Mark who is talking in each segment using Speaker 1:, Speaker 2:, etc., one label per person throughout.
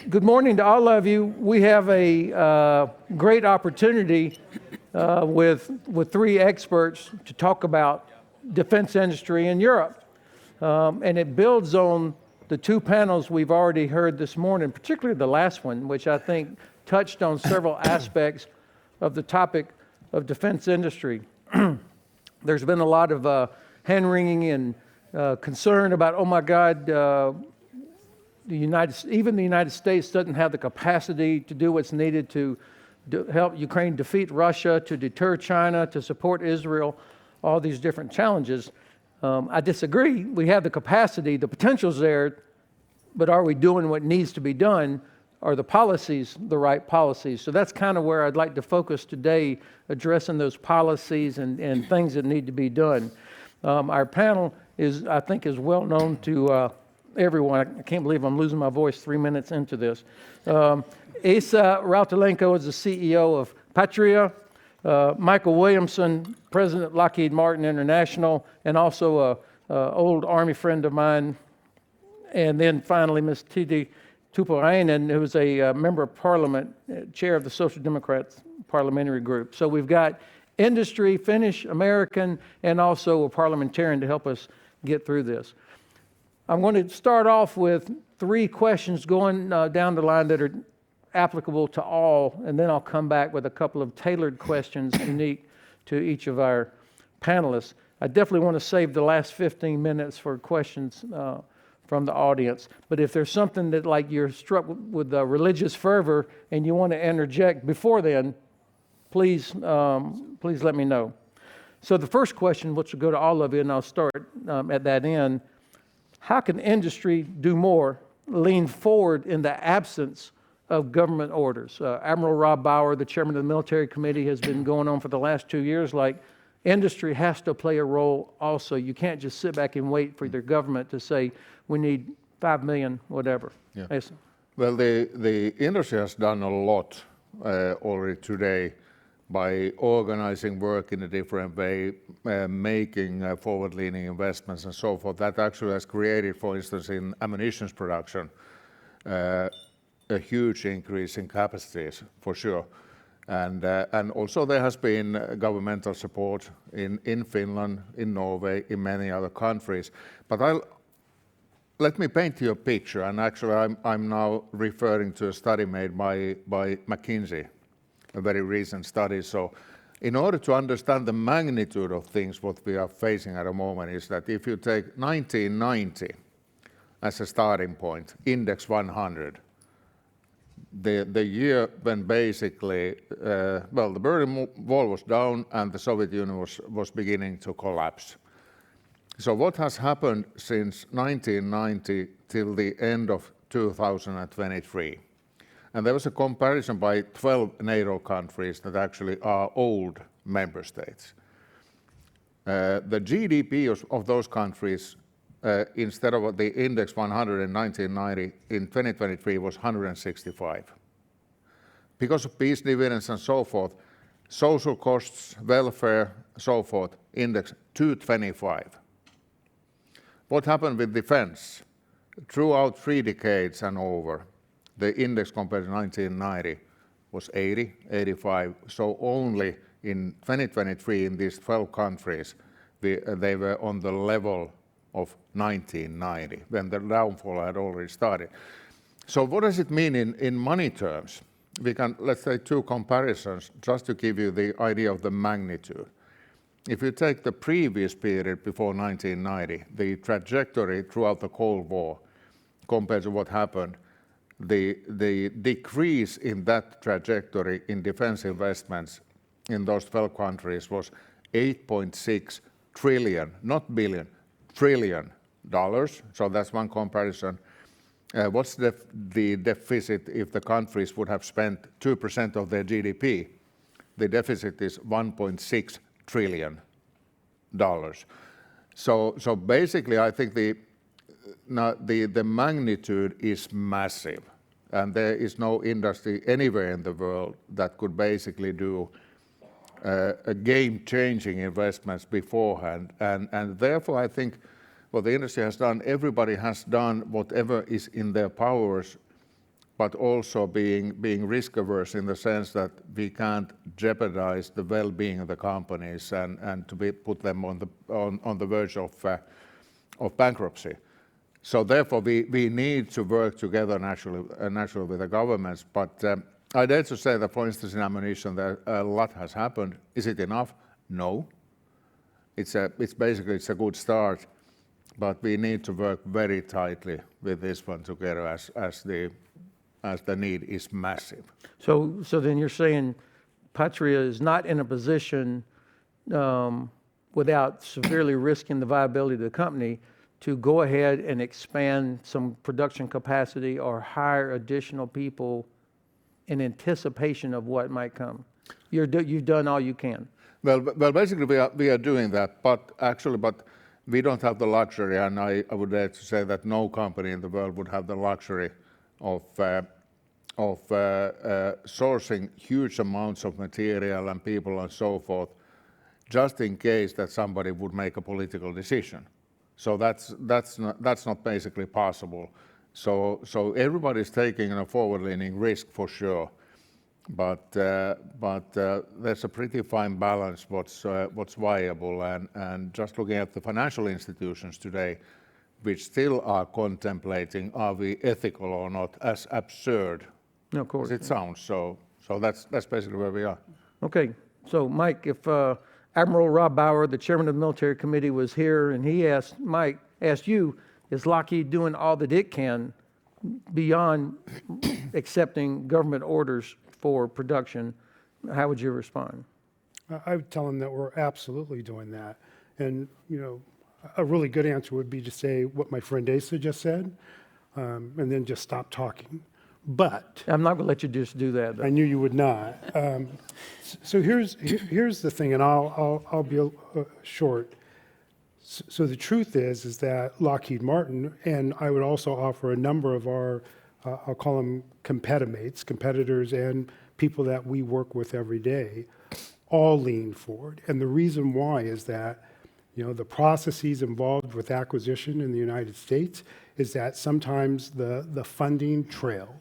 Speaker 1: Good morning to all of you. We have a great opportunity with three experts to talk about defense industry in Europe. And it builds on the two panels we've already heard this morning, particularly the last one, which I think touched on several aspects of the topic of defense industry. There's been a lot of hand-wringing and concern about, oh my God, even the United States doesn't have the capacity to do what's needed to help Ukraine defeat Russia, to deter China, to support Israel, all these different challenges. I disagree. We have the capacity, the potential's there, but are we doing what needs to be done? Are the policies the right policies? So that's kind of where I'd like to focus today, addressing those policies and things that need to be done. Our panel is, I think, is well known to everyone. I can't believe I'm losing my voice 3 minutes into this. Esa Rautalinko is the CEO of Patria. Michael Williamson, president of Lockheed Martin International, and also an old Army friend of mine. And then finally, Ms. Tytti, Tuppurainen, who is a member of Parliament, chair of the Social Democrats Parliamentary Group. So we've got industry, Finnish, American, and also a parliamentarian to help us get through this. I'm going to start off with three questions going down the line that are applicable to all, and then I'll come back with a couple of tailored questions unique to each of our panelists. I definitely want to save the last 15 minutes for questions from the audience. But if there's something that like you're struck with religious fervor and you want to interject before then, please let me know. So the first question, which will go to all of you, and I'll start at that end. How can industry do more, lean forward in the absence of government orders? Admiral Rob Bauer, the chairman of the military committee, has been going on for the last 2 years, like industry has to play a role also. You can't just sit back and wait for the government to say, we need 5 million, whatever.
Speaker 2: Yeah.
Speaker 1: Esa.
Speaker 2: Well, the industry has done a lot already today by organizing work in a different way, making forward-leaning investments and so forth. That actually has created, for instance, in ammunition production, a huge increase in capacities, for sure. And also there has been governmental support in Finland, in Norway, in many other countries. But let me paint you a picture, and actually I'm now referring to a study made by McKinsey, a very recent study. So in order to understand the magnitude of things, what we are facing at the moment is that if you take 1990 as a starting point, index 100, the year when basically, the Berlin Wall was down and the Soviet Union was beginning to collapse. So what has happened since 1990 till the end of 2023? And there was a comparison by 12 NATO countries that actually are old member states. The GDP of those countries, instead of the index 100 in 1990, in 2023 was 165. Because of peace dividends and so forth, social costs, welfare, so forth, index 225. What happened with defense? Throughout 3 decades and over, the index compared to 1990 was 80, 85. So only in 2023, in these 12 countries, they were on the level of 1990, when the downfall had already started. So what does it mean in money terms? We can, let's say, 2 comparisons, just to give you the idea of the magnitude. If you take the previous period before 1990, the trajectory throughout the Cold War, compared to what happened, the decrease in that trajectory in defense investments in those 12 countries was 8.6 trillion, not billion, trillion dollars. So that's one comparison. What's the deficit if the countries would have spent 2% of their GDP? The deficit is $1.6 trillion. So basically, I think the magnitude is massive, and there is no industry anywhere in the world that could basically do a game-changing investments beforehand. And therefore, I think what the industry has done, everybody has done whatever is in their powers but also being risk averse in the sense that we can't jeopardize the well-being of the companies and to put them on the verge of bankruptcy. So therefore, we need to work together naturally with the governments. But I dare to say that, for instance, in ammunition, that a lot has happened. Is it enough? No. It's a good start, but we need to work very tightly with this one together as the need is massive.
Speaker 1: So then you're saying Patria is not in a position without severely risking the viability of the company to go ahead and expand some production capacity or hire additional people in anticipation of what might come. You've done all you can.
Speaker 2: Well, basically we are doing that, but we don't have the luxury, and I would dare to say that no company in the world would have the luxury of sourcing huge amounts of material and people and so forth, just in case that somebody would make a political decision. So that's not basically possible. So everybody's taking a forward-leaning risk for sure, but there's a pretty fine balance what's viable, and just looking at the financial institutions today, which still are contemplating are we ethical or not, as absurd
Speaker 1: No, of course.
Speaker 2: as it sounds. So that's basically where we are.
Speaker 1: Okay, so Mike, if Admiral Rob Bauer, the chairman of the military committee, was here and he asked you, is Lockheed doing all that it can beyond accepting government orders for production, how would you respond?
Speaker 3: I would tell him that we're absolutely doing that. And, a really good answer would be to say what my friend Esa just said, and then just stop talking. But
Speaker 1: I'm not going to let you just do that, though.
Speaker 3: I knew you would not. So here's the thing, and I'll be short. So the truth is that Lockheed Martin, and I would also offer a number of our, I'll call them competitors and people that we work with every day, all lean forward. And the reason why is that, the processes involved with acquisition in the United States is that sometimes the funding trails.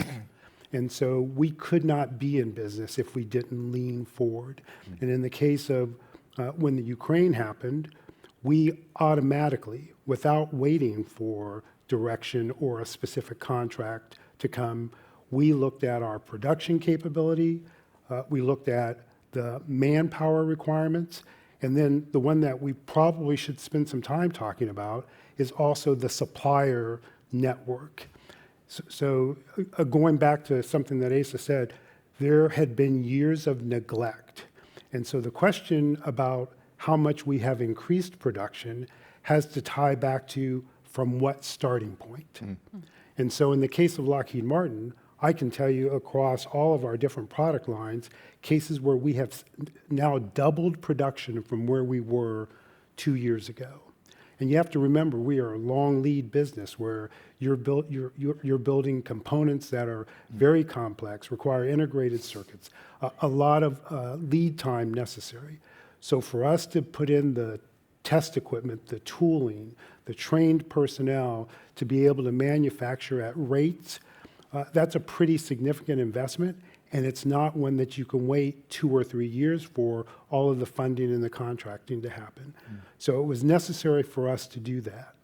Speaker 3: And so we could not be in business if we didn't lean forward. And in the case of when the Ukraine happened, we automatically, without waiting for direction or a specific contract to come, we looked at our production capability, we looked at the manpower requirements, and then the one that we probably should spend some time talking about is also the supplier network. So going back to something that Esa said, there had been years of neglect. And so the question about how much we have increased production has to tie back to from what starting point. And so in the case of Lockheed Martin, I can tell you across all of our different product lines, cases where we have now doubled production from where we were 2 years ago. And you have to remember, we are a long lead business where you're building components that are very complex, require integrated circuits, a lot of lead time necessary. So for us to put in the test equipment, the tooling, the trained personnel to be able to manufacture at rates, that's a pretty significant investment, and it's not one that you can wait 2 or 3 years for all of the funding and the contracting to happen. So it was necessary for us to do that.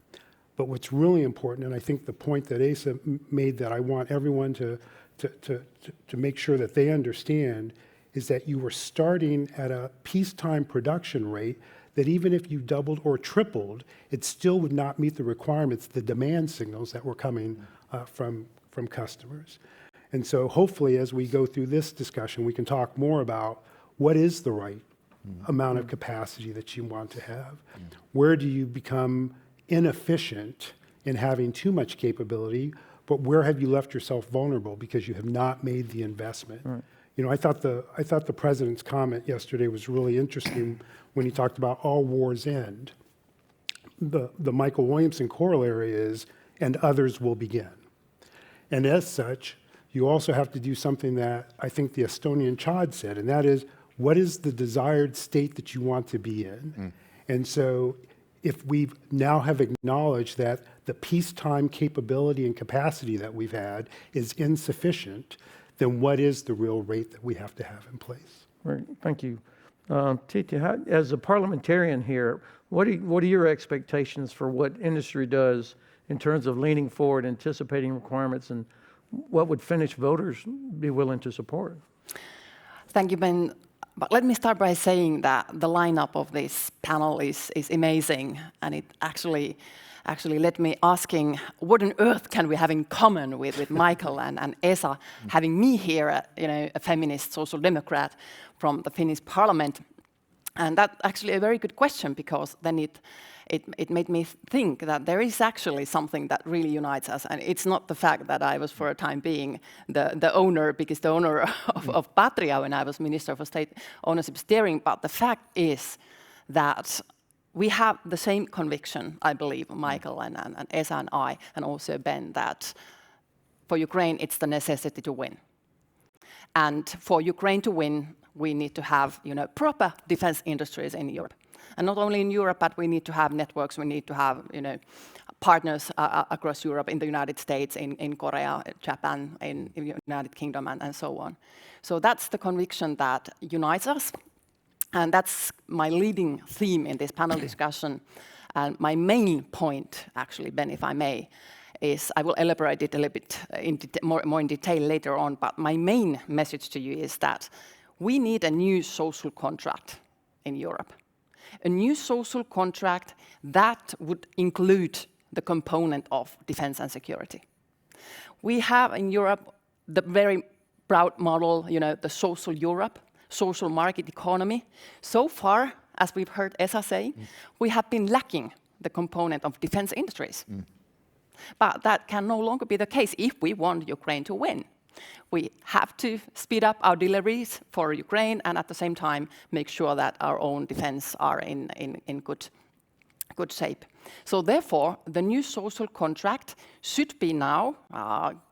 Speaker 3: But what's really important, and I think the point that Esa made that I want everyone to make sure that they understand, is that you were starting at a peacetime production rate that even if you doubled or tripled, it still would not meet the requirements, the demand signals that were coming from customers. And so hopefully as we go through this discussion, we can talk more about what is the right amount of capacity that you want to have. Where do you become inefficient in having too much capability, but where have you left yourself vulnerable because you have not made the investment? Right. I thought the president's comment yesterday was really interesting when he talked about all wars end. The Michael Williamson corollary is, and others will begin. And as such, you also have to do something that I think the Estonian Chad said, and that is, what is the desired state that you want to be in? And so if we now have acknowledged that the peacetime capability and capacity that we've had is insufficient, then what is the real rate that we have to have in place?
Speaker 1: Right, thank you. Tytti, as a parliamentarian here, what are your expectations for what industry does in terms of leaning forward, anticipating requirements, and what would Finnish voters be willing to support?
Speaker 4: Thank you, Ben. But let me start by saying that the lineup of this panel is amazing, and it actually led me asking, what on earth can we have in common with Michael and Esa, having me here, a feminist social democrat from the Finnish parliament? And that's actually a very good question, because then it made me think that there is actually something that really unites us. And it's not the fact that I was for a time being the biggest owner of Patria when I was Minister for State Ownership Steering, but the fact is that we have the same conviction, I believe, Michael and Esa and I, and also Ben, that for Ukraine it's the necessity to win. And for Ukraine to win, we need to have proper defense industries in Europe. And not only in Europe, but we need to have networks, we need to have partners across Europe, in the United States, in Korea, Japan, in the United Kingdom, and so on. So that's the conviction that unites us. And that's my leading theme in this panel discussion. And my main point, actually, Ben, if I may, is I will elaborate it a little bit more in detail later on, but my main message to you is that we need a new social contract in Europe. A new social contract that would include the component of defense and security. We have in Europe the very proud model, the social Europe, social market economy. So far, as we've heard Esa say, we have been lacking the component of defense industries. But that can no longer be the case if we want Ukraine to win. We have to speed up our deliveries for Ukraine and at the same time make sure that our own defense are in good shape. So therefore, the new social contract should be now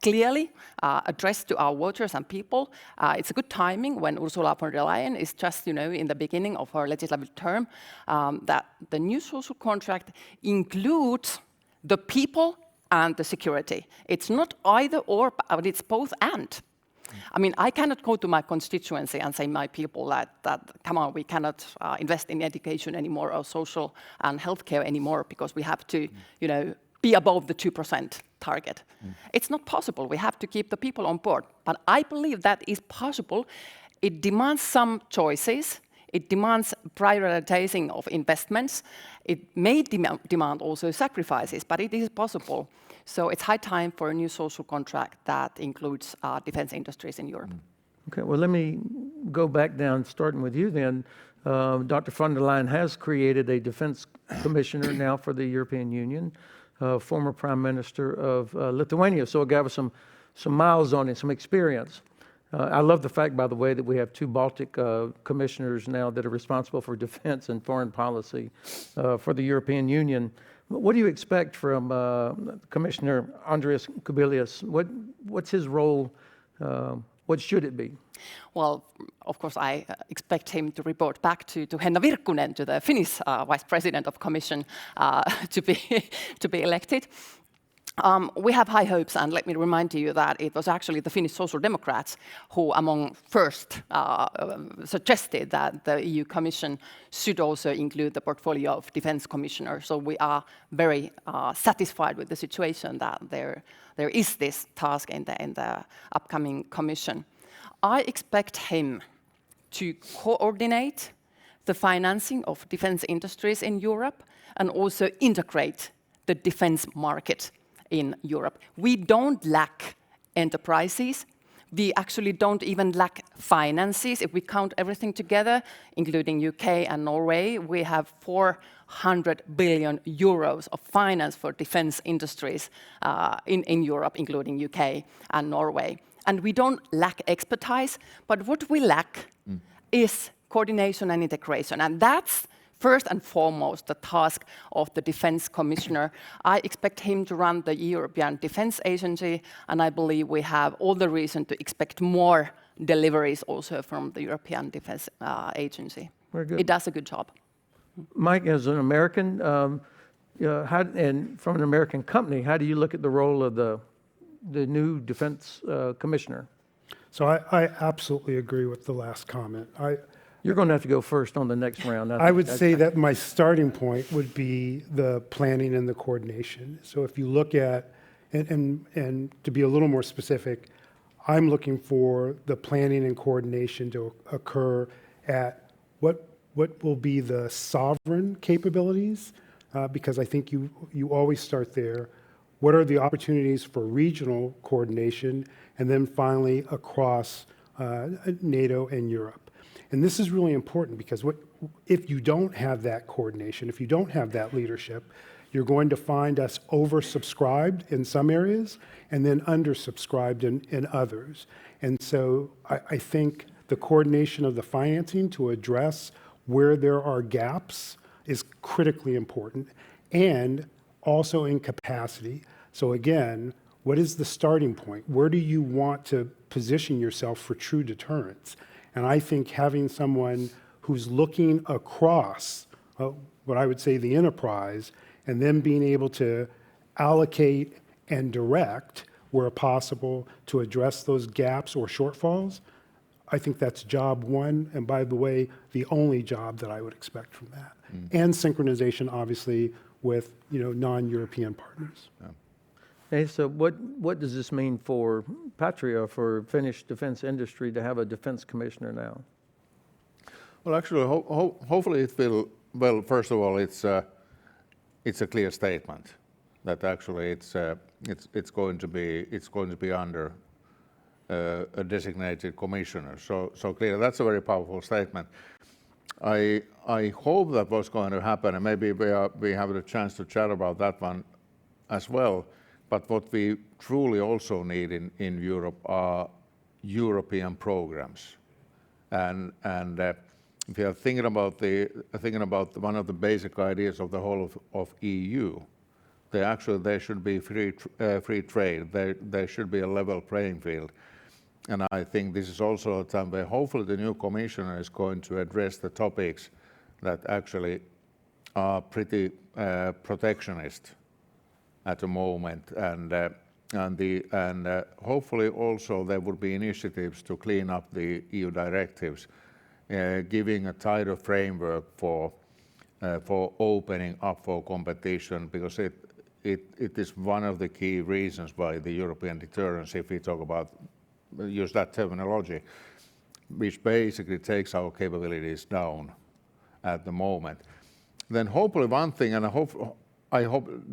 Speaker 4: clearly addressed to our voters and people. It's a good timing when Ursula von der Leyen is just, in the beginning of her legislative term, that the new social contract includes the people and the security. It's not either or, but it's both and. I mean, I cannot go to my constituency and say my people that come on, we cannot invest in education anymore or social and healthcare anymore because we have to, be above the 2% target. It's not possible. We have to keep the people on board. But I believe that is possible. It demands some choices. It demands prioritizing of investments. It may demand also sacrifices, but it is possible. So it's high time for a new social contract that includes defense industries in Europe.
Speaker 1: Okay, well, let me go back down, starting with you then. Dr. von der Leyen has created a defense commissioner now for the European Union, former prime minister of Lithuania, so it gave us some miles on it, some experience. I love the fact, by the way, that we have two Baltic commissioners now that are responsible for defense and foreign policy for the European Union. What do you expect from Commissioner Andrius Kubilius? What's his role? What should it be?
Speaker 4: Well, of course, I expect him to report back to Henna Virkkunen, to the Finnish Vice President of Commission, to be elected. We have high hopes, and let me remind you that it was actually the Finnish Social Democrats who among first suggested that the EU Commission should also include the portfolio of defense commissioner. So we are very satisfied with the situation that there is this task in the upcoming Commission. I expect him to coordinate the financing of defense industries in Europe and also integrate the defense market in Europe. We don't lack enterprises. We actually don't even lack finances. If we count everything together, including UK and Norway, we have 400 billion euros of finance for defense industries in Europe, including UK and Norway. And we don't lack expertise, but what we lack is coordination and integration. And that's first and foremost the task of the Defense Commissioner. I expect him to run the European Defense Agency, and I believe we have all the reason to expect more deliveries also from the European Defense Agency.
Speaker 1: Very good.
Speaker 4: It does a good job.
Speaker 1: Mike, as an American, and from an American company, how do you look at the role of the new defense commissioner?
Speaker 3: So I absolutely agree with the last comment.
Speaker 1: You're going to have to go first on the next round.
Speaker 3: I would say that my starting point would be the planning and the coordination. So if you look at, and to be a little more specific, I'm looking for the planning and coordination to occur at what will be the sovereign capabilities, because I think you always start there. What are the opportunities for regional coordination, and then finally across NATO and Europe? And this is really important because if you don't have that coordination, if you don't have that leadership, you're going to find us oversubscribed in some areas and then undersubscribed in others. And so I think the coordination of the financing to address where there are gaps is critically important, and also in capacity. So again, what is the starting point? Where do you want to position yourself for true deterrence? And I think having someone who's looking across what I would say the enterprise, and then being able to allocate and direct where possible to address those gaps or shortfalls, I think that's job one. And by the way, the only job that I would expect from that. And synchronization, obviously, with non-European partners.
Speaker 2: Yeah.
Speaker 1: Okay, so what does this mean for Patria, for Finnish defense industry, to have a defense commissioner now?
Speaker 2: Well, actually, hopefully it will. Well, first of all, it's a clear statement that actually it's going to be under a designated commissioner. So clear. That's a very powerful statement. I hope that what's going to happen, and maybe we have the chance to chat about that one as well. But what we truly also need in Europe are European programs, and if you are thinking about one of the basic ideas of the whole of EU, there should be free trade. There should be a level playing field, and I think this is also a time where hopefully the new commissioner is going to address the topics that actually are pretty protectionist at the moment, and hopefully also there would be initiatives to clean up the EU directives, giving a tighter framework for opening up for competition, because it is one of the key reasons why the European deterrence, if we talk about, use that terminology, which basically takes our capabilities down at the moment. Then hopefully one thing, and I hope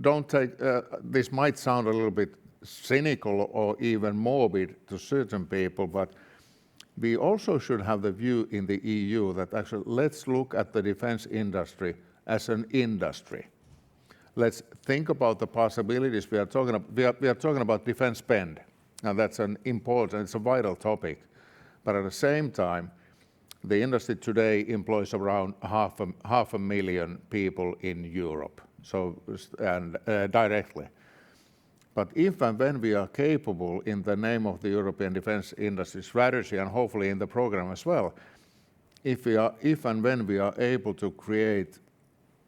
Speaker 2: don't take, this might sound a little bit cynical or even morbid to certain people, but we also should have the view in the EU that actually let's look at the defense industry as an industry. Let's think about the possibilities. We are talking about defense spend, and that's an important, it's a vital topic. But at the same time, the industry today employs around half a million people in Europe. So, and directly. But if and when we are capable, in the name of the European defense industry strategy, and hopefully in the program as well, if and when we are able to create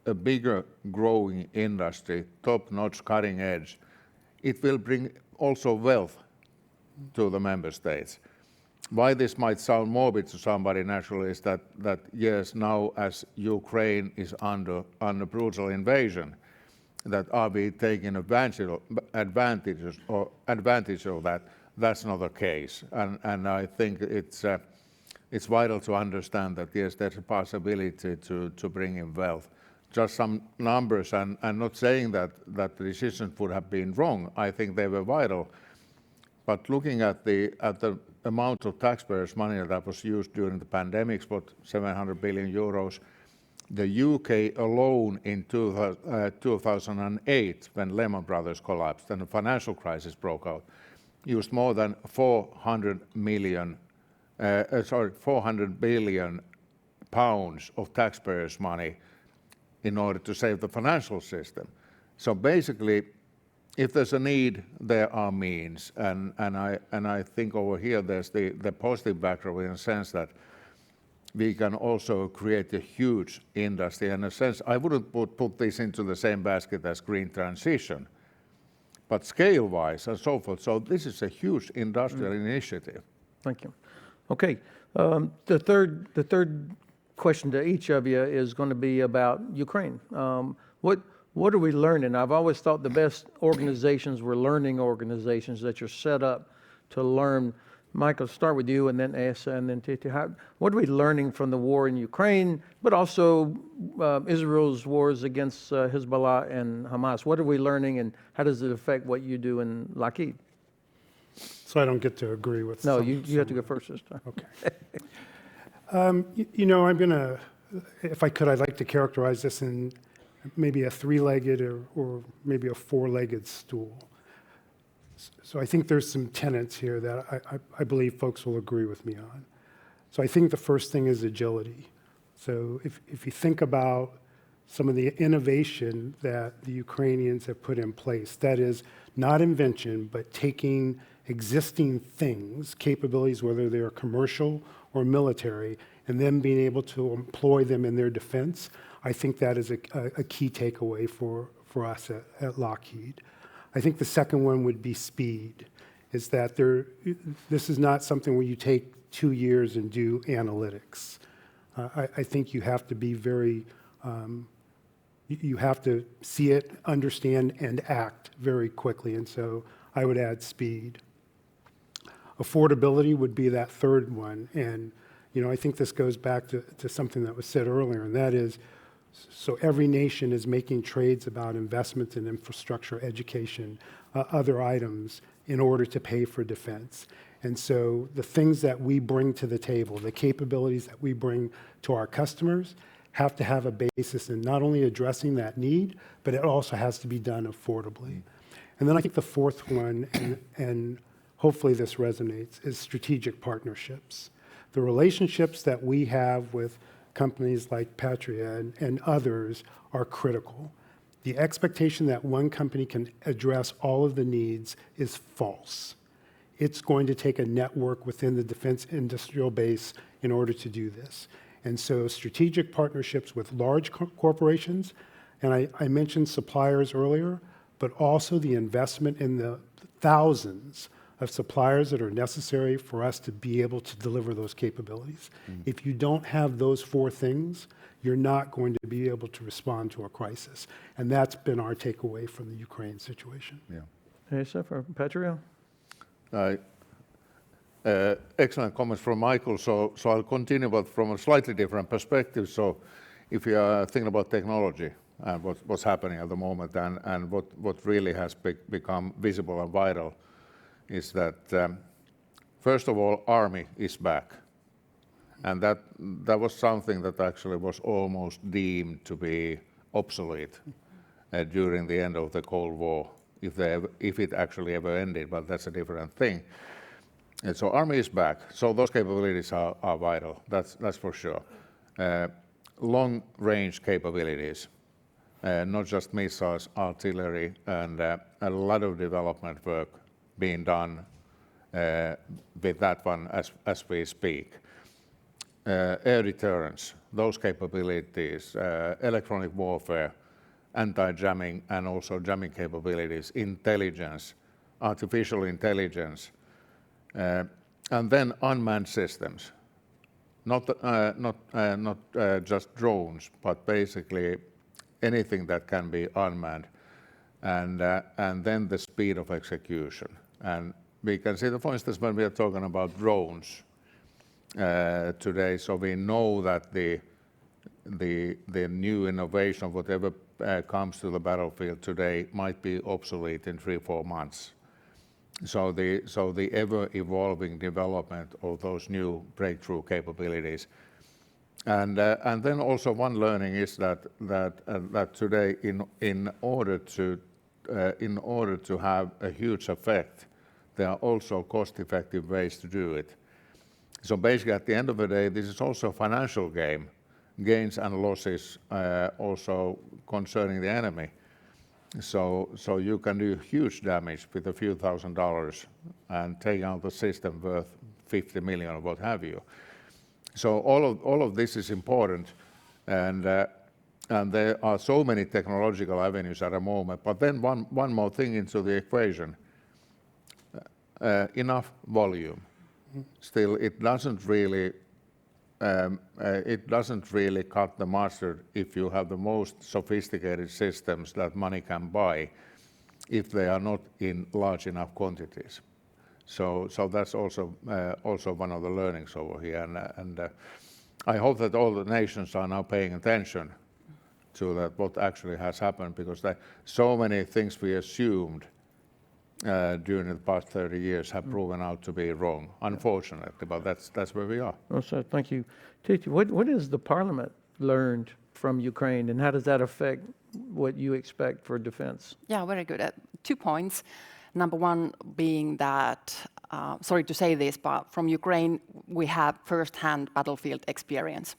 Speaker 2: a bigger growing industry, top-notch, cutting edge, it will bring also wealth to the member states. Why this might sound morbid to somebody naturally is that yes, now as Ukraine is under brutal invasion, that are we taking advantage of that? That's not the case, and I think it's vital to understand that yes, there's a possibility to bring in wealth. Just some numbers, and not saying that the decisions would have been wrong. I think they were vital, but looking at the amount of taxpayers' money that was used during the pandemic, what 700 billion euros. The UK alone in 2008, when Lehman Brothers collapsed and the financial crisis broke out, used more than 400 billion pounds of taxpayers' money in order to save the financial system. So basically, if there's a need, there are means, and I think over here there's the positive background in the sense that we can also create a huge industry. In a sense, I wouldn't put this into the same basket as green transition, but scale-wise and so forth. So this is a huge industrial initiative.
Speaker 1: Thank you. Okay, the third question to each of you is going to be about Ukraine. What are we learning? I've always thought the best organizations were learning organizations that are set up to learn. Michael, start with you, and then Esa, and then Tytti. What are we learning from the war in Ukraine, but also Israel's wars against Hezbollah and Hamas? What are we learning, and how does it affect what you do in Lockheed?
Speaker 3: So I don't get to agree with.
Speaker 1: No, you have to go first this time.
Speaker 3: Okay. You know, I'm gonna, if I could, I'd like to characterize this in maybe a three-legged or maybe a four-legged stool. So I think there's some tenets here that I believe folks will agree with me on. So I think the first thing is agility. So if you think about some of the innovation that the Ukrainians have put in place, that is not invention, but taking existing things, capabilities, whether they're commercial or military, and then being able to employ them in their defense, I think that is a key takeaway for us at Lockheed. I think the second one would be speed, is that this is not something where you take 2 years and do analytics. I think you have to be very, you have to see it, understand, and act very quickly, and so I would add speed. Affordability would be that third one, and you know, I think this goes back to something that was said earlier, and that is, so every nation is making trades about investments in infrastructure, education, other items in order to pay for defense. And so the things that we bring to the table, the capabilities that we bring to our customers, have to have a basis in not only addressing that need, but it also has to be done affordably. And then I think the fourth one, and hopefully this resonates, is strategic partnerships. The relationships that we have with companies like Patria and others are critical. The expectation that one company can address all of the needs is false. It's going to take a network within the defense industrial base in order to do this. And so strategic partnerships with large corporations, and I mentioned suppliers earlier, but also the investment in the thousands of suppliers that are necessary for us to be able to deliver those capabilities. If you don't have those four things, you're not going to be able to respond to a crisis. And that's been our takeaway from the Ukraine situation.
Speaker 2: Yeah.
Speaker 1: Esa, for Patria?
Speaker 2: Excellent comments from Michael. So I'll continue, but from a slightly different perspective. So if you are thinking about technology and what's happening at the moment, and what really has become visible and vital, is that first of all, Army is back, and that was something that actually was almost deemed to be obsolete during the end of the Cold War, if it actually ever ended, but that's a different thing. And so Army is back, so those capabilities are vital, that's for sure. Long-range capabilities, not just missiles, artillery, and a lot of development work being done with that one as we speak. Air deterrence, those capabilities, electronic warfare, anti-jamming, and also jamming capabilities, intelligence, artificial intelligence, and then unmanned systems. Not just drones, but basically anything that can be unmanned, and then the speed of execution. And we can see that, for instance, when we are talking about drones today, so we know that the new innovation, whatever comes to the battlefield today, might be obsolete in 3-4 months. So the ever-evolving development of those new breakthrough capabilities. And then also one learning is that today, in order to have a huge effect, there are also cost-effective ways to do it. So basically, at the end of the day, this is also a financial game, gains and losses also concerning the enemy. So you can do huge damage with a few $1,000s and take out the system worth 50 million or what have you. So all of this is important, and there are so many technological avenues at the moment. But then one more thing into the equation: enough volume. Still, it doesn't really cut the mustard if you have the most sophisticated systems that money can buy, if they are not in large enough quantities. So that's also one of the learnings over here, and I hope that all the nations are now paying attention to that, what actually has happened, because so many things we assumed during the past 30 years have proven out to be wrong, unfortunately, but that's where we are.
Speaker 1: Also, thank you. Tytti, what has the parliament learned from Ukraine, and how does that affect what you expect for defense?
Speaker 4: Yeah, very good. 2 points. Number one being that, sorry to say this, but from Ukraine, we have first-hand battlefield experience.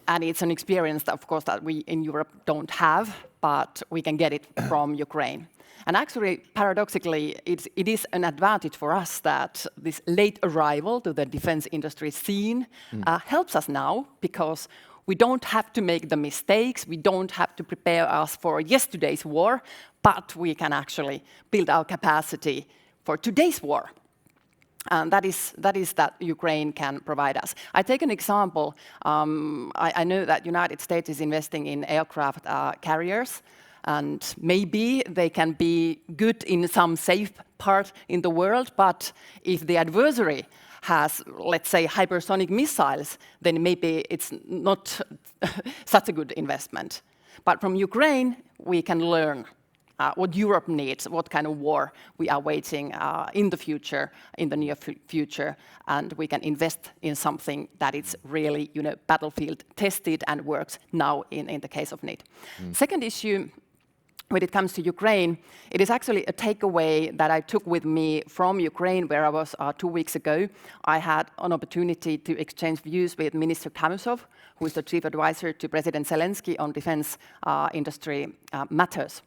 Speaker 4: And it's an experience that, of course, that we in Europe don't have, but we can get it from Ukraine. And actually, paradoxically, it is an advantage for us that this late arrival to the defense industry scene helps us now, because we don't have to make the mistakes, we don't have to prepare us for yesterday's war, but we can actually build our capacity for today's war. And that is that Ukraine can provide us. I take an example. I know that United States is investing in aircraft carriers, and maybe they can be good in some safe part in the world, but if the adversary has, let's say, hypersonic missiles, then maybe it's not such a good investment. But from Ukraine, we can learn what Europe needs, what kind of war we are waiting in the future, in the near future, and we can invest in something that is really, battlefield tested and works now in the case of need. Second issue, when it comes to Ukraine, it is actually a takeaway that I took with me from Ukraine, where I was 2 weeks ago. I had an opportunity to exchange views with Minister Kamysov, who is the chief advisor to President Zelensky on defense industry matters.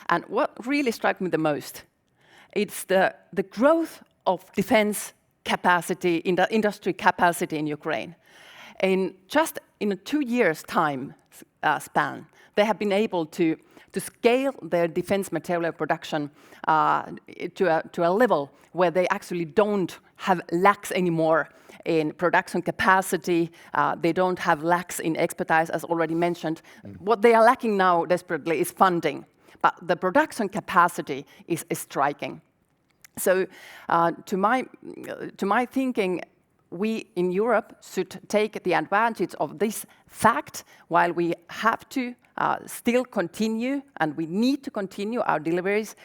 Speaker 4: And what really struck me the most, it's the growth of defense capacity, in the industry capacity in Ukraine. Just in a 2 years' time span, they have been able to scale their defense material production to a level where they actually don't have lacks anymore in production capacity. They don't have lacks in expertise, as already mentioned. What they are lacking now desperately is funding, but the production capacity is striking. So to my thinking, we in Europe should take the advantage of this fact, while we have to still continue, and we need to continue our deliveries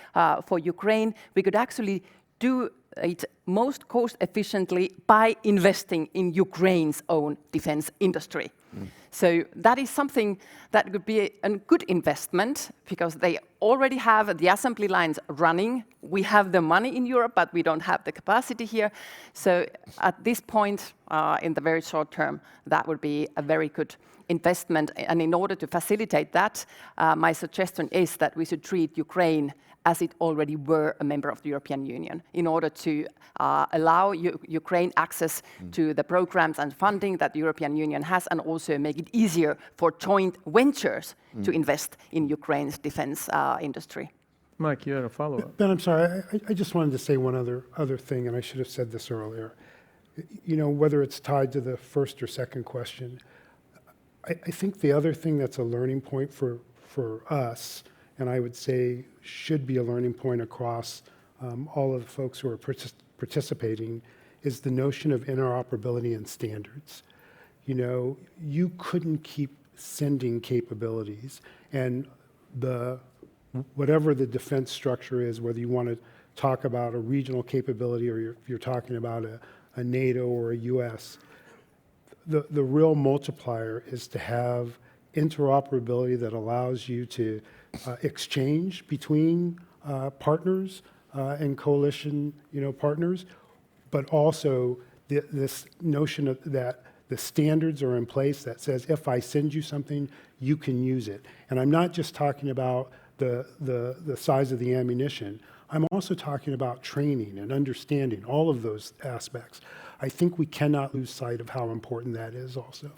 Speaker 4: for Ukraine. We could actually do it most cost efficiently by investing in Ukraine's own defense industry. So that is something that could be a good investment, because they already have the assembly lines running. We have the money in Europe, but we don't have the capacity here. So at this point, in the very short term, that would be a very good investment. And in order to facilitate that, my suggestion is that we should treat Ukraine as it already were a member of the European Union, in order to allow Ukraine access to the programs and funding that the European Union has, and also make it easier for joint ventures to invest in Ukraine's defense industry.
Speaker 1: Mike, you had a follow-up.
Speaker 3: Ben, I'm sorry, I just wanted to say one other thing, and I should have said this earlier. Whether it's tied to the first or second question, I think the other thing that's a learning point for us, and I would say should be a learning point across all of the folks who are participating, is the notion of interoperability and standards. You couldn't keep sending capabilities, and whatever the defense structure is, whether you want to talk about a regional capability or you're talking about a NATO or a US, the real multiplier is to have interoperability that allows you to exchange between partners and coalition partners, but also this notion of that the standards are in place that says, if I send you something, you can use it. And I'm not just talking about the size of the ammunition. I'm also talking about training and understanding, all of those aspects. I think we cannot lose sight of how important that is also.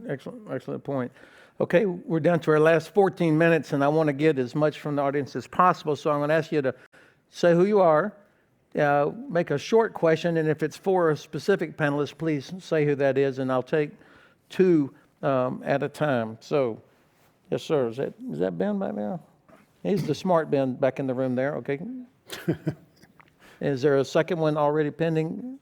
Speaker 1: Excellent point. Okay, we're down to our last 14 minutes, and I want to get as much from the audience as possible, so I'm going to ask you to say who you are, make a short question, and if it's for a specific panelist, please say who that is, and I'll take two at a time. So, yes, sir. Is that Ben back there? He's the smart Ben back in the room there. Okay. Is there a second one already pending?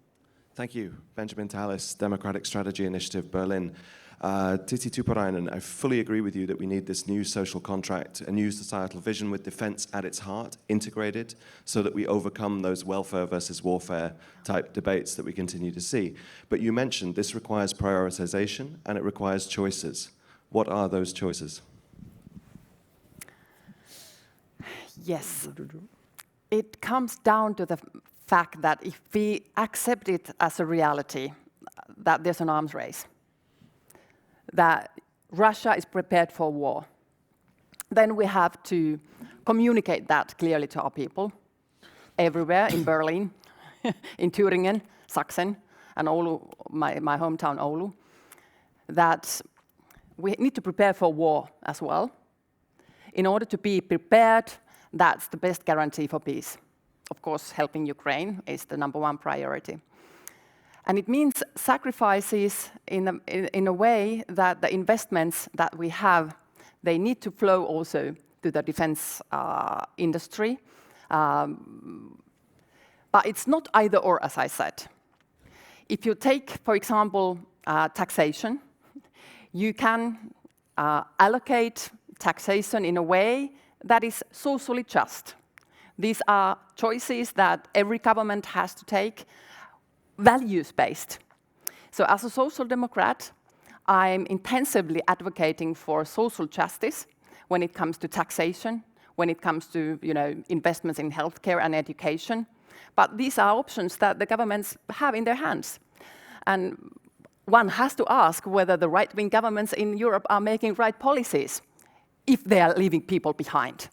Speaker 5: Thank you. Benjamin Tallis, Democratic Strategy Initiative, Berlin. Tytti, Tuppurainen, I fully agree with you that we need this new social contract, a new societal vision with defense at its heart, integrated, so that we overcome those welfare versus warfare type debates that we continue to see. But you mentioned this requires prioritization and it requires choices. What are those choices?
Speaker 4: Yes. It comes down to the fact that if we accept it as a reality, that there's an arms race, that Russia is prepared for war, then we have to communicate that clearly to our people everywhere in Berlin, in Thüringen, Sachsen, and Oulu, my hometown Oulu, that we need to prepare for war as well. In order to be prepared, that's the best guarantee for peace. Of course, helping Ukraine is the #1 priority. And it means sacrifices in a way that the investments that we have, they need to flow also to the defense industry. But it's not either or, as I said. If you take, for example, taxation, you can allocate taxation in a way that is socially just. These are choices that every government has to take, values-based. So as a social democrat, I'm intensively advocating for social justice when it comes to taxation, when it comes to investments in healthcare and education. But these are options that the governments have in their hands. And one has to ask whether the right-wing governments in Europe are making right policies if they are leaving people behind.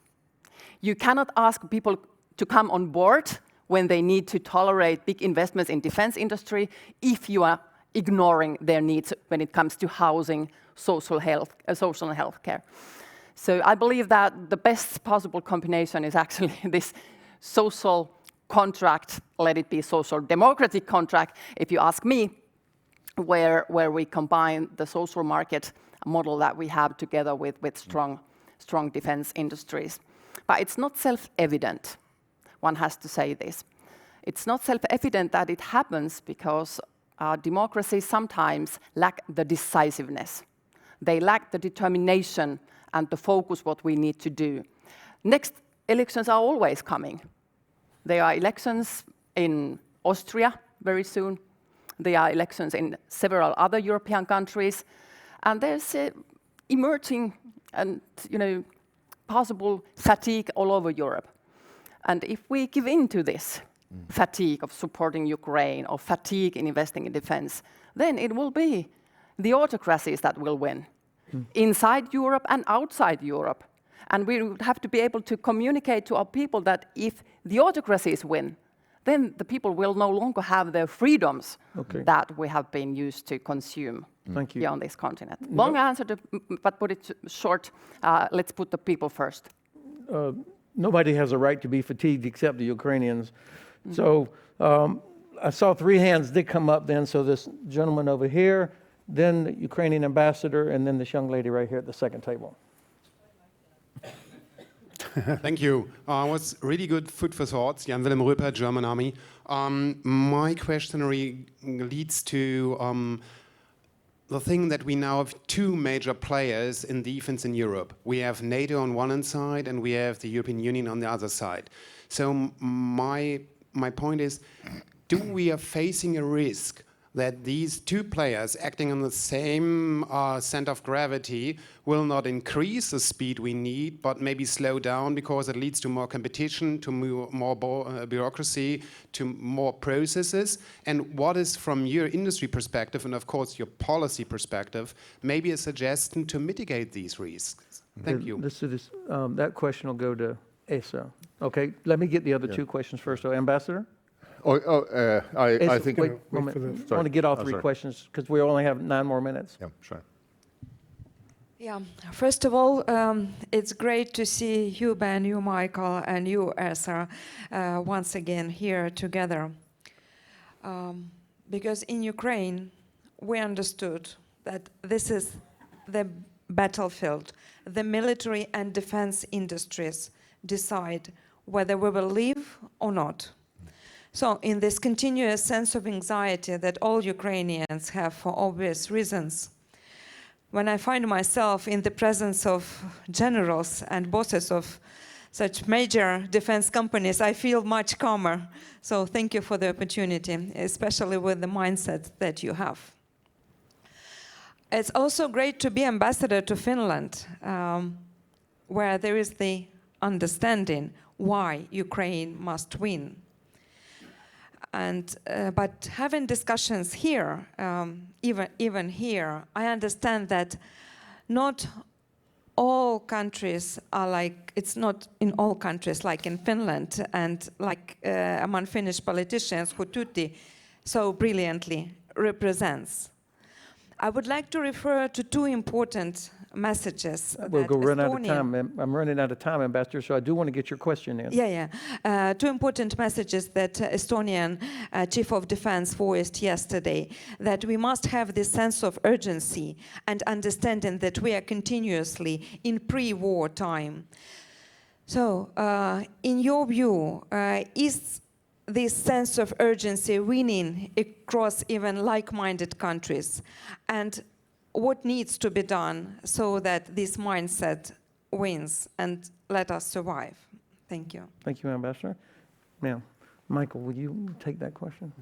Speaker 4: You cannot ask people to come on board when they need to tolerate big investments in defense industry if you are ignoring their needs when it comes to housing, social and health care. So I believe that the best possible combination is actually this social contract, let it be social democratic contract, if you ask me, where we combine the social market model that we have together with strong defense industries. But it's not self-evident. One has to say this. It's not self-evident that it happens because democracies sometimes lack the decisiveness. They lack the determination and the focus what we need to do. Next elections are always coming. There are elections in Austria very soon. There are elections in several other European countries. And there's emerging and possible fatigue all over Europe. And if we give in to this fatigue of supporting Ukraine or fatigue in investing in defense, then it will be the autocracies that will win inside Europe and outside Europe. And we would have to be able to communicate to our people that if the autocracies win, then the people will no longer have their freedoms that we have been used to consume here on this continent. Long answer, but put it short. Let's put the people first.
Speaker 1: Nobody has a right to be fatigued except the Ukrainians. So I saw 3 hands did come up then. So this gentleman over here, then the Ukrainian ambassador, and then this young lady right here at the second table.
Speaker 6: Thank you. It was really good food for thought. Jan Willem Röper, German Army. My question leads to the thing that we now have 2 major players in defense in Europe. We have NATO on one hand side, and we have the European Union on the other side. So my point is, do we are facing a risk that these 2 players acting on the same center of gravity will not increase the speed we need, but maybe slow down because it leads to more competition, to more bureaucracy, to more processes? And what is, from your industry perspective, and of course your policy perspective, maybe a suggestion to mitigate these risks? Thank you.
Speaker 1: That question will go to Esa. Okay, let me get the other 2 questions first. So, Ambassador?
Speaker 2: I think.
Speaker 1: Wait,
Speaker 3: Wait
Speaker 1: a moment.
Speaker 3: for the-
Speaker 1: I want to get all three
Speaker 2: sorry.
Speaker 1: questions because we only have 9 more minutes.
Speaker 2: Yeah, sure.
Speaker 7: Yeah, first of all, it's great to see you, Ben, you, Michael, and you, Esa, once again here together. Because in Ukraine, we understood that this is the battlefield. The military and defense industries decide whether we will leave or not. So in this continuous sense of anxiety that all Ukrainians have for obvious reasons, when I find myself in the presence of generals and bosses of such major defense companies, I feel much calmer. So thank you for the opportunity, especially with the mindset that you have. It's also great to be ambassador to Finland, where there is the understanding why Ukraine must win. And but having discussions here, even here, I understand that not all countries are like, it's not in all countries like in Finland and like among Finnish politicians who Tytti so brilliantly represents. I would like to refer to 2 important messages.
Speaker 1: We'll
Speaker 7: that
Speaker 1: run out of
Speaker 7: Estonian-
Speaker 1: time. I'm running out of time, Ambassador, so I do want to get your question in.
Speaker 7: Yeah. 2 important messages that Estonian Chief of Defense voiced yesterday, that we must have this sense of urgency and understanding that we are continuously in pre-war time. So, in your view, is this sense of urgency winning across even like-minded countries? And what needs to be done so that this mindset wins and let us survive? Thank you.
Speaker 1: Thank you, Ambassador. Now, Michael, will you take that question?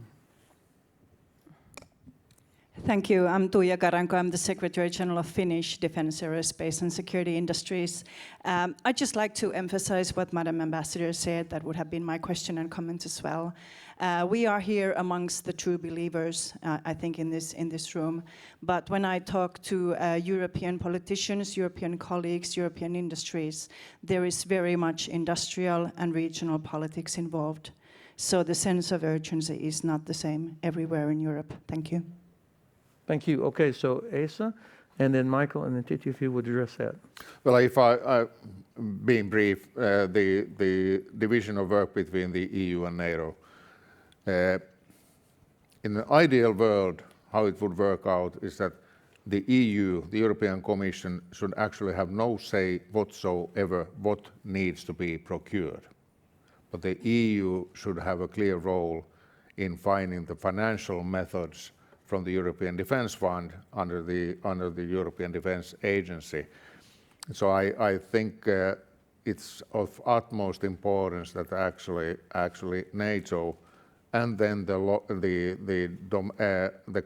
Speaker 8: Thank you. I'm Tuija Karanko. I'm the Secretary General of Finnish Defence, Aerospace and Security Industries. I'd just like to emphasize what Madam Ambassador said. That would have been my question and comment as well. We are here amongst the true believers, I think, in this room. But when I talk to European politicians, European colleagues, European industries, there is very much industrial and regional politics involved. So the sense of urgency is not the same everywhere in Europe. Thank you.
Speaker 1: Thank you. Okay, so Esa, and then Michael, and then Tytti, if you would address that.
Speaker 2: Well, if being brief, the division of work between the EU and NATO. In an ideal world, how it would work out is that the EU, the European Commission, should actually have no say whatsoever what needs to be procured. But the EU should have a clear role in finding the financial methods from the European Defence Fund under the European Defence Agency. So I think it's of utmost importance that actually NATO and then the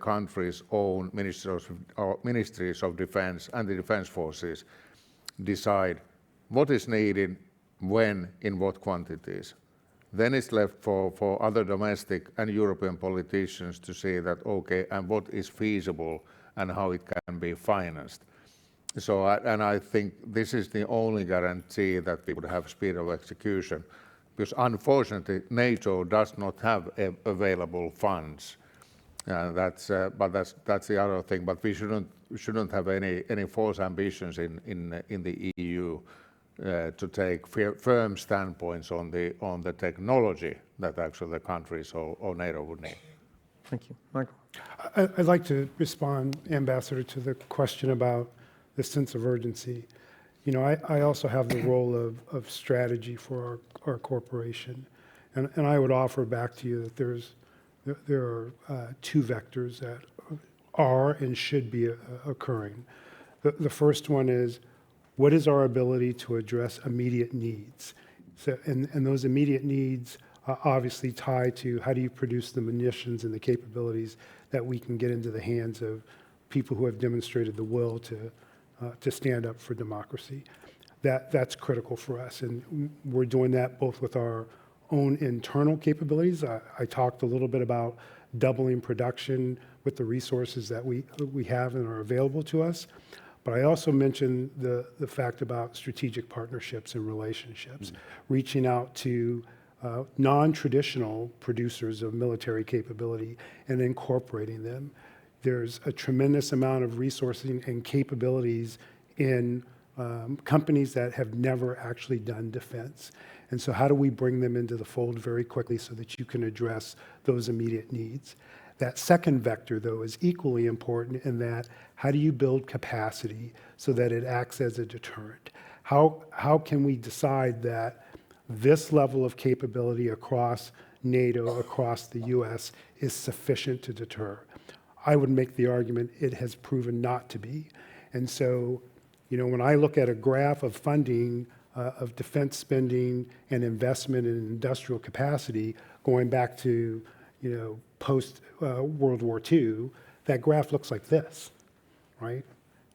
Speaker 2: country's own ministries of defence and the defence forces decide what is needed, when, in what quantities. Then it's left for other domestic and European politicians to say that, okay, and what is feasible and how it can be financed. So, and I think this is the only guarantee that we would have speed of execution, because unfortunately NATO does not have available funds. But that's the other thing. But we shouldn't have any false ambitions in the EU. To take firm standpoints on the technology that actually the countries or NATO would need.
Speaker 1: Thank you. Michael?
Speaker 3: I'd like to respond, Ambassador, to the question about the sense of urgency. You know, I also have the role of strategy for our corporation. And I would offer back to you that there are 2 vectors that are and should be occurring. The first one is, what is our ability to address immediate needs? So, and those immediate needs obviously tie to how do you produce the munitions and the capabilities that we can get into the hands of people who have demonstrated the will to stand up for democracy. That's critical for us, and we're doing that both with our own internal capabilities. I talked a little bit about doubling production with the resources that we have and are available to us. But I also mentioned the fact about strategic partnerships and relationships, reaching out to non-traditional producers of military capability and incorporating them. There's a tremendous amount of resourcing and capabilities in companies that have never actually done defense. And so how do we bring them into the fold very quickly so that you can address those immediate needs? That second vector, though, is equally important in that how do you build capacity so that it acts as a deterrent? How can we decide that this level of capability across NATO, across the US, is sufficient to deter? I would make the argument it has proven not to be. And so, you know, when I look at a graph of funding of defense spending and investment in industrial capacity going back to, you know, post World War II, that graph looks like this, right?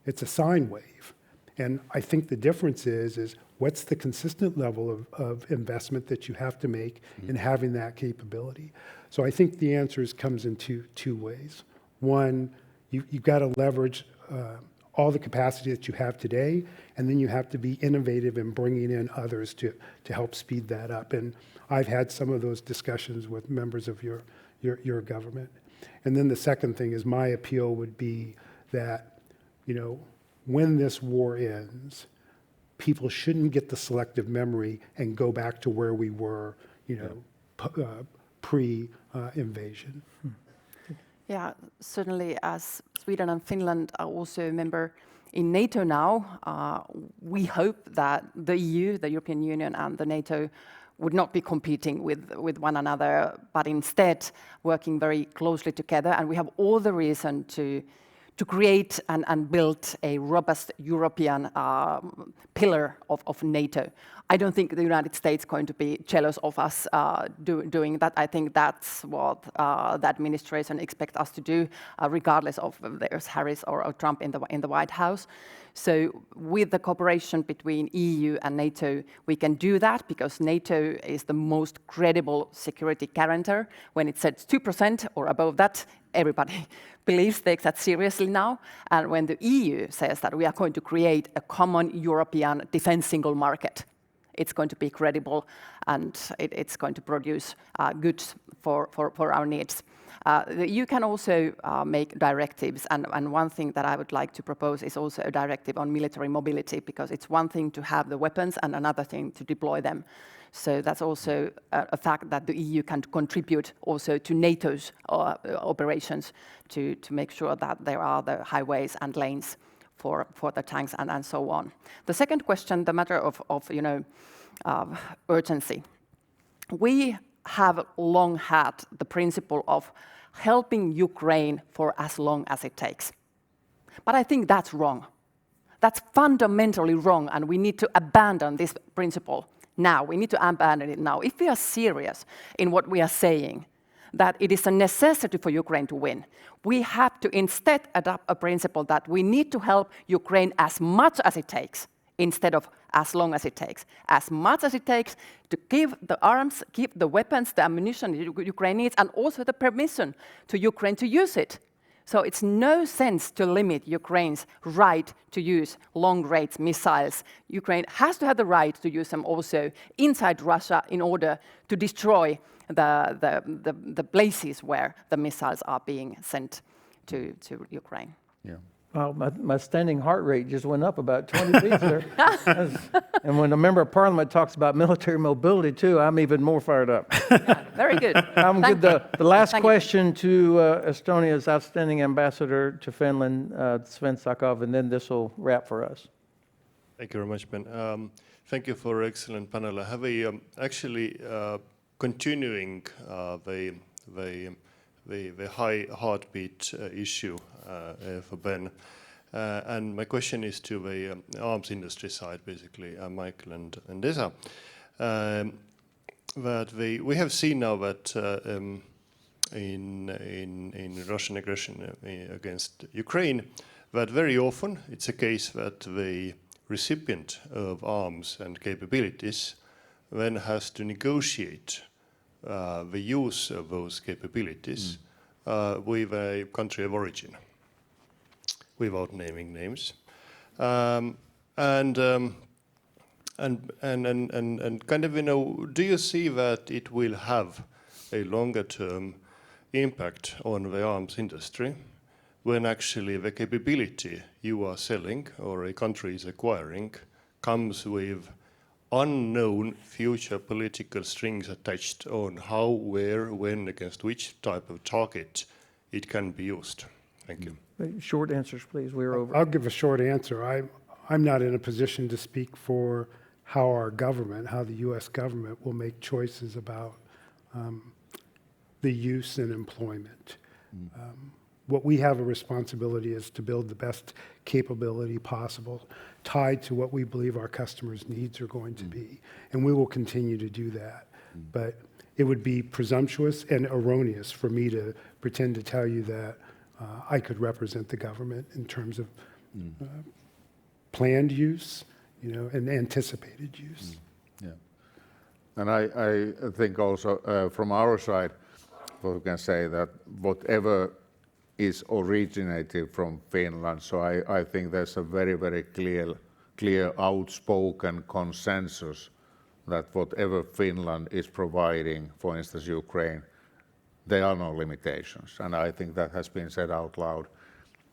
Speaker 3: It's a sine wave. And I think the difference is what's the consistent level of investment that you have to make in having that capability? So I think the answer comes in two ways. One, you've got to leverage all the capacity that you have today, and then you have to be innovative in bringing in others to help speed that up. And I've had some of those discussions with members of your government. And then the second thing is my appeal would be that, you know, when this war ends, people shouldn't get the selective memory and go back to where we were, you know, pre-invasion.
Speaker 4: Yeah, certainly as Sweden and Finland are also a member in NATO now, we hope that the EU, the European Union and the NATO would not be competing with one another, but instead working very closely together. And we have all the reason to create and build a robust European pillar of NATO. I don't think the United States is going to be jealous of us doing that. I think that's what the administration expects us to do, regardless of whether there's Harris or Trump in the White House. So with the cooperation between EU and NATO, we can do that because NATO is the most credible security guarantor. When it says 2% or above that, everybody takes that seriously now. And when the EU says that we are going to create a common European defense single market, it's going to be credible and it's going to produce goods for our needs. You can also make directives, and one thing that I would like to propose is also a directive on military mobility, because it's one thing to have the weapons and another thing to deploy them. So that's also a fact that the EU can contribute also to NATO's operations to make sure that there are the highways and lanes for the tanks and so on. The second question, the matter of urgency. We have long had the principle of helping Ukraine for as long as it takes. But I think that's wrong. That's fundamentally wrong, and we need to abandon this principle now. We need to abandon it now. If we are serious in what we are saying, that it is a necessity for Ukraine to win, we have to instead adopt a principle that we need to help Ukraine as much as it takes, instead of as long as it takes. As much as it takes to give the arms, give the weapons, the ammunition Ukraine needs, and also the permission to Ukraine to use it. So it's no sense to limit Ukraine's right to use long-range missiles. Ukraine has to have the right to use them also inside Russia in order to destroy the places where the missiles are being sent to Ukraine.
Speaker 2: Yeah.
Speaker 1: Well, my standing heart rate just went up about 20 beats there. And when a member of parliament talks about military mobility too, I'm even more fired up.
Speaker 4: Yeah, very good.
Speaker 1: I'm
Speaker 4: Thank
Speaker 1: good. The last
Speaker 4: Thank you.
Speaker 1: question to Estonia's outstanding ambassador to Finland, Sven Sakov, and then this will wrap for us.
Speaker 9: Thank you very much, Ben. Thank you for an excellent panel. I have a actually continuing the high heartbeat issue for Ben. And my question is to the arms industry side, basically, Michael and Esa. That we have seen now that in Russian aggression against Ukraine, that very often it's a case that the recipient of arms and capabilities then has to negotiate the use of those capabilities with a country of origin, without naming names. And kind of, do you see that it will have a longer term impact on the arms industry when actually the capability you are selling or a country is acquiring comes with unknown future political strings attached on how, where, when, against which type of target it can be used? Thank you.
Speaker 1: Short answers, please. We're over.
Speaker 3: I'll give a short answer. I'm not in a position to speak for how our government, how the U.S. government will make choices about the use and employment. What we have a responsibility is to build the best capability possible, tied to what we believe our customers' needs are going to be. And we will continue to do that. But it would be presumptuous and erroneous for me to pretend to tell you that I could represent the government in terms of planned use, and anticipated use.
Speaker 2: Yeah. And I think also from our side, we can say that whatever is originated from Finland, so I think there's a very, very clear outspoken consensus that whatever Finland is providing, for instance, Ukraine, there are no limitations. And I think that has been said out loud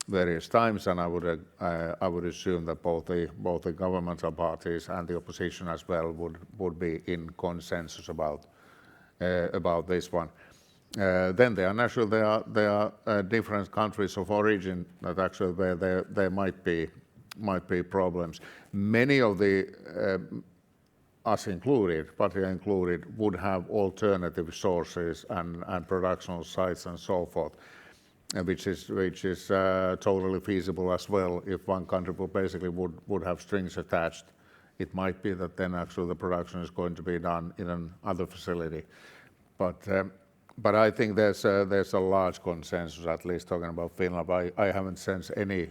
Speaker 2: various times, and I would assume that both the governmental parties and the opposition as well would be in consensus about this one. Then there are different countries of origin that actually where there might be problems. Many of the us included, Patria included, would have alternative sources and production sites and so forth, which is totally feasible as well. If one country would have strings attached, it might be that then actually the production is going to be done in another facility. But I think there's a large consensus, at least talking about Finland. I haven't sensed any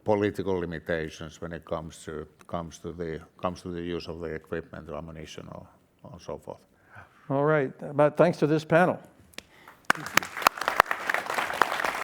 Speaker 2: political limitations when it comes to the use of the equipment, or ammunition, or so forth.
Speaker 1: All right. But thanks to this panel.